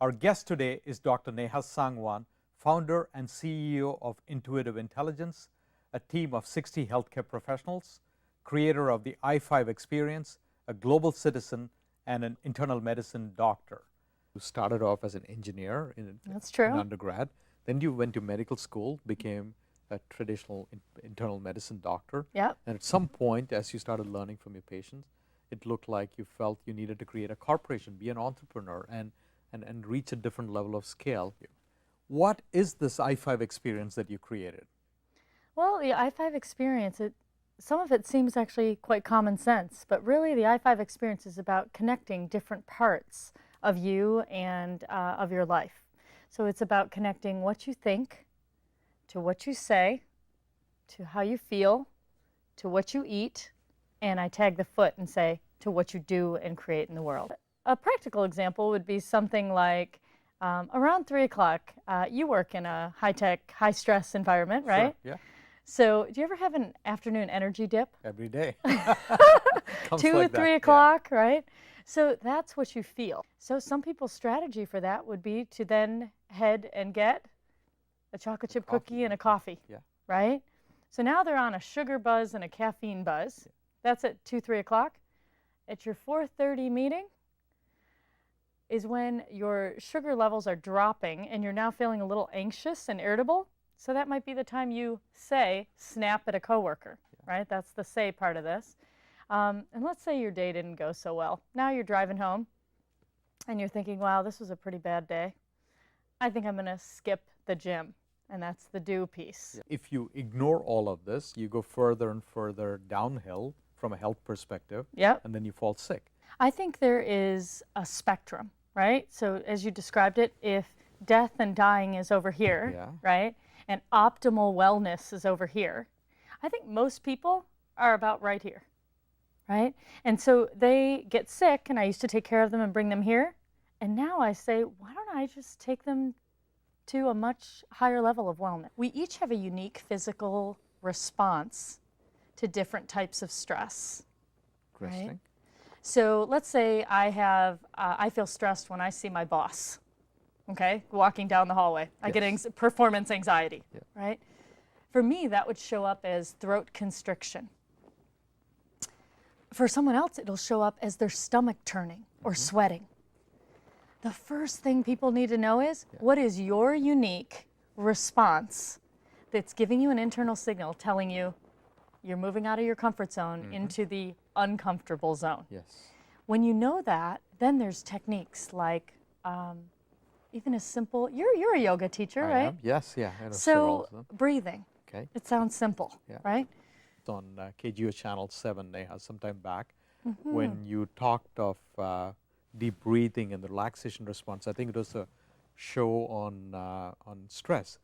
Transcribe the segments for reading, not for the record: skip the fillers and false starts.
Our guest today is Dr. Neha Sangwan, founder and CEO of Intuitive Intelligence, a team of 60 healthcare professionals, creator of the I5 experience, a global citizen, and an internal medicine doctor. You started off as an engineer in undergrad, then you went to medical school, became a traditional internal medicine doctor. Yep. And at some point, as you started learning from your patients, it looked like you felt you needed to create a corporation, be an entrepreneur, and reach a different level of scale. What is this I5 experience that you created? Well, the I5 experience, some of it seems actually quite common sense, but really the I5 experience is about connecting different parts of you and of your life. So it's about connecting what you think to what you say, to how you feel, to what you eat, and I tag the foot and say to what you do and create in the world. A practical example would be something like around 3 o'clock, you work in a high-tech, high-stress environment, right? Sure, yeah. So do you ever have an afternoon energy dip? Every day. 2 or 3 o'clock, yeah. Right? So that's what you feel. So some people's strategy for that would be to then head and get a chocolate chip cookie and a coffee, yeah. Right? So now they're on a sugar buzz and a caffeine buzz. Yeah. That's at 2, 3 o'clock. At your 4:30 meeting is when your sugar levels are dropping and you're now feeling a little anxious and irritable. So that might be the time you say, snap at a coworker, yeah. Right? That's the say part of this. And let's say your day didn't go so well. Now you're driving home and you're thinking, wow, this was a pretty bad day. I think I'm going to skip the gym. And that's the do piece. Yeah. If you ignore all of this, you go further and further downhill from a health perspective, yep. And then you fall sick. I think there is a spectrum, right? So as you described it, if death and dying is over here, yeah. Right, and optimal wellness is over here, I think most people are about right here, right? And so they get sick, and I used to take care of them and bring them here, and now I say, why don't I just take them to a much higher level of wellness? We each have a unique physical response to different types of stress. Interesting. Right? So let's say I feel stressed when I see my boss, okay, walking down the hallway. I yes. get performance anxiety, yeah. Right? For me, that would show up as throat constriction. For someone else, it'll show up as their stomach turning or sweating. The first thing people need to know is, yeah. What is your unique response that's giving you an internal signal telling you you're moving out of your comfort zone into the uncomfortable zone? Yes. When you know that, then there's techniques like even a simple, you're a yoga teacher, I right? am. Yes, yeah. I know so breathing. Okay. It sounds simple, yeah. Right? It's on KGO Channel 7, Neha, some time back, when you talked of deep breathing and the relaxation response. I think it was a show on stress.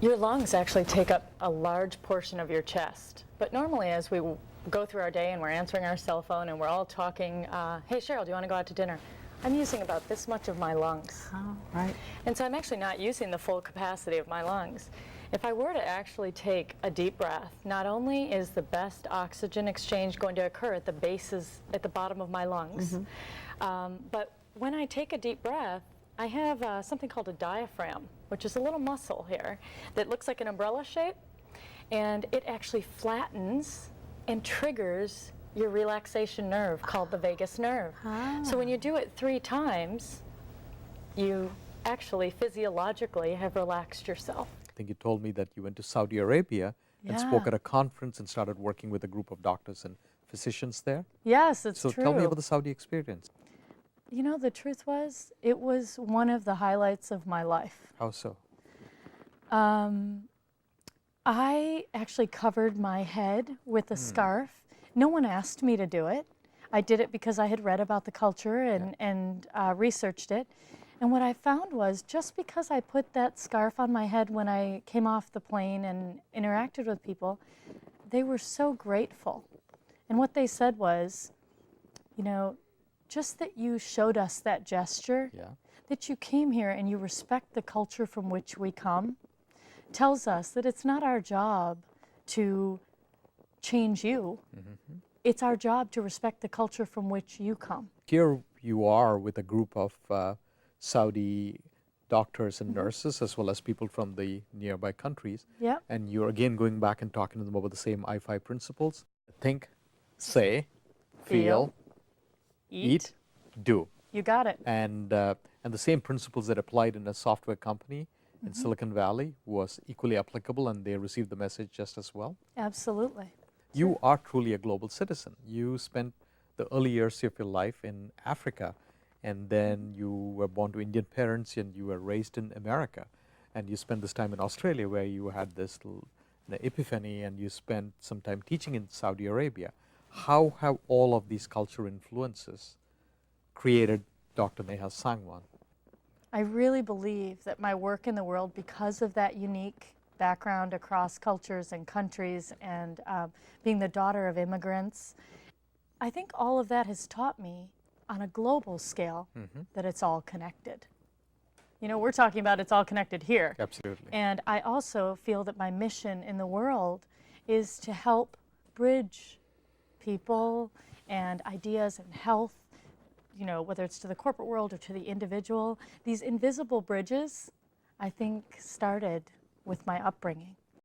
Your lungs actually take up a large portion of your chest. But normally as we go through our day and we're answering our cell phone and we're all talking, hey Cheryl, do you want to go out to dinner? I'm using about this much of my lungs. Oh, right. And so I'm actually not using the full capacity of my lungs. If I were to actually take a deep breath, not only is the best oxygen exchange going to occur at the bases, at the bottom of my lungs, but when I take a deep breath, I have something called a diaphragm, which is a little muscle here that looks like an umbrella shape, and it actually flattens and triggers your relaxation nerve called the vagus nerve. So when you do it 3 times, you actually physiologically have relaxed yourself. I think you told me that you went to Saudi Arabia and spoke at a conference and started working with a group of doctors and physicians there. Yes, it's true. So tell me about the Saudi experience. You know, the truth was, it was one of the highlights of my life. How so? I actually covered my head with a scarf. No one asked me to do it. I did it because I had read about the culture and researched it. And what I found was, just because I put that scarf on my head when I came off the plane and interacted with people, they were so grateful. And what they said was, you know, just that you showed us that gesture, that you came here and you respect the culture from which we come, tells us that it's not our job to change you. It's our job to respect the culture from which you come. Here you are with a group of Saudi doctors and nurses, as well as people from the nearby countries. Yep. And you're again going back and talking to them about the same I5 principles: think, say, feel, eat, do. You got it. And the same principles that applied in a software company in Silicon Valley was equally applicable, and they received the message just as well. Absolutely. You are truly a global citizen. You spent the early years of your life in Africa, and then you were born to Indian parents and you were raised in America. And you spent this time in Australia where you had this little, epiphany, and you spent some time teaching in Saudi Arabia. How have all of these cultural influences created Dr. Neha Sangwan? I really believe that my work in the world, because of that unique background across cultures and countries and being the daughter of immigrants, I think all of that has taught me on a global scale that it's all connected. You know, we're talking about it's all connected here. Absolutely. And I also feel that my mission in the world is to help bridge people and ideas and health, you know, whether it's to the corporate world or to the individual. These invisible bridges, I think, started with my upbringing.